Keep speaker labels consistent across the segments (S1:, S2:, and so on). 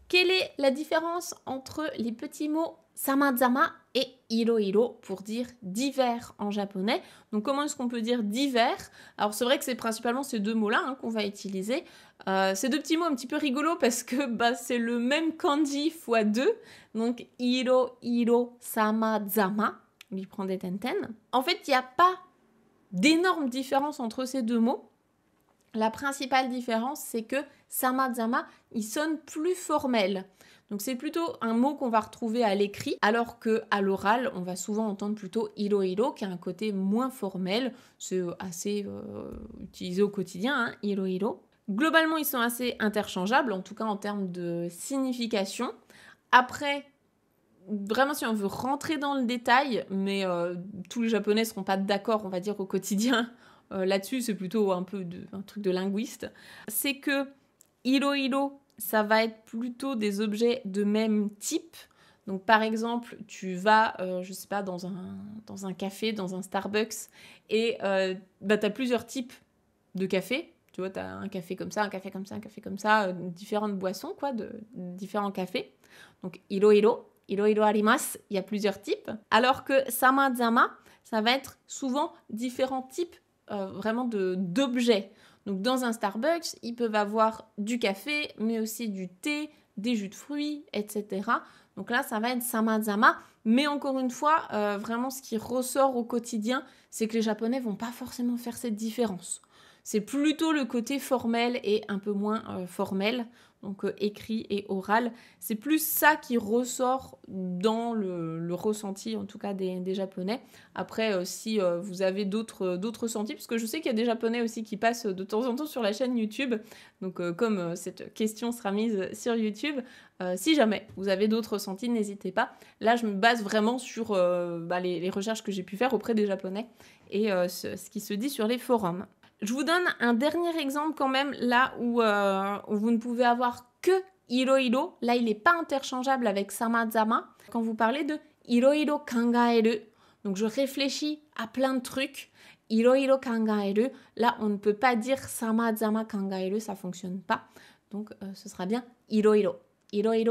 S1: Quelle est la différence entre les petits mots samazama et iro pour dire divers en japonais? Donc comment est-ce qu'on peut dire divers? Alors c'est vrai que c'est principalement ces deux mots-là qu'on va utiliser. Ces deux petits mots un petit peu rigolos parce que c'est le même kanji fois deux. Donc iro samazama. Il prend des tenten. En fait, il n'y a pas d'énorme différence entre ces deux mots. La principale différence, c'est que samazama, il sonne plus formel. Donc c'est plutôt un mot qu'on va retrouver à l'écrit, alors qu'à l'oral, on va souvent entendre plutôt iro qui a un côté moins formel. C'est assez utilisé au quotidien, iro. Globalement, ils sont assez interchangeables, en tout cas en termes de signification. Après, vraiment, si on veut rentrer dans le détail, mais tous les Japonais ne seront pas d'accord, on va dire, au quotidien là-dessus, c'est plutôt un truc de linguiste, c'est que iro, ça va être plutôt des objets de même type. Donc par exemple, tu vas, je sais pas, dans un café, dans un Starbucks, et tu as plusieurs types de café. Tu vois, tu as un café comme ça, un café comme ça, un café comme ça, différentes boissons, quoi, de différents cafés. Donc iro arimasu, il y a plusieurs types. Alors que samazama, ça va être souvent différents types vraiment d'objets. Donc dans un Starbucks, ils peuvent avoir du café, mais aussi du thé, des jus de fruits, etc. Donc là, ça va être samazama. Mais encore une fois, vraiment ce qui ressort au quotidien, c'est que les Japonais vont pas forcément faire cette différence. C'est plutôt le côté formel et un peu moins formel, donc écrit et oral. C'est plus ça qui ressort dans le ressenti, en tout cas des Japonais. Après, si vous avez d'autres ressentis, parce que je sais qu'il y a des Japonais aussi qui passent de temps en temps sur la chaîne YouTube, donc comme cette question sera mise sur YouTube, si jamais vous avez d'autres ressentis, n'hésitez pas. Là, je me base vraiment sur les recherches que j'ai pu faire auprès des Japonais et ce qui se dit sur les forums. Je vous donne un dernier exemple quand même, là où vous ne pouvez avoir que iro. Là, il n'est pas interchangeable avec samazama. Quand vous parlez de iro kangaeru, donc je réfléchis à plein de trucs, iro kangaeru, là, on ne peut pas dire samazama kangaeru, ça ne fonctionne pas. Donc, ce sera bien iro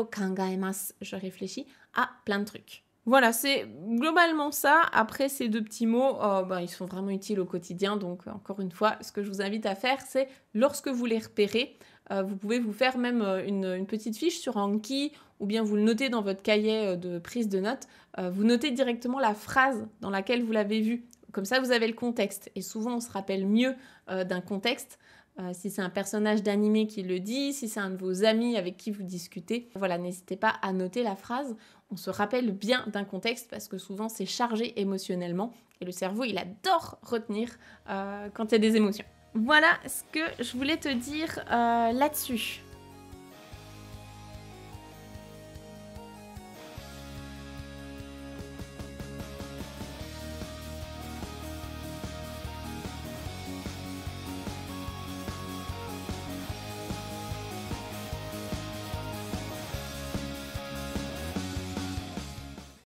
S1: kangaemasu, je réfléchis à plein de trucs. Voilà, c'est globalement ça. Après, ces deux petits mots, ils sont vraiment utiles au quotidien. Donc, encore une fois, ce que je vous invite à faire, c'est lorsque vous les repérez, vous pouvez vous faire même une petite fiche sur Anki ou bien vous le notez dans votre cahier de prise de notes. Vous notez directement la phrase dans laquelle vous l'avez vu. Comme ça, vous avez le contexte. Et souvent, on se rappelle mieux d'un contexte. Si c'est un personnage d'animé qui le dit, si c'est un de vos amis avec qui vous discutez. Voilà, n'hésitez pas à noter la phrase. On se rappelle bien d'un contexte parce que souvent c'est chargé émotionnellement et le cerveau il adore retenir quand il y a des émotions. Voilà ce que je voulais te dire là-dessus.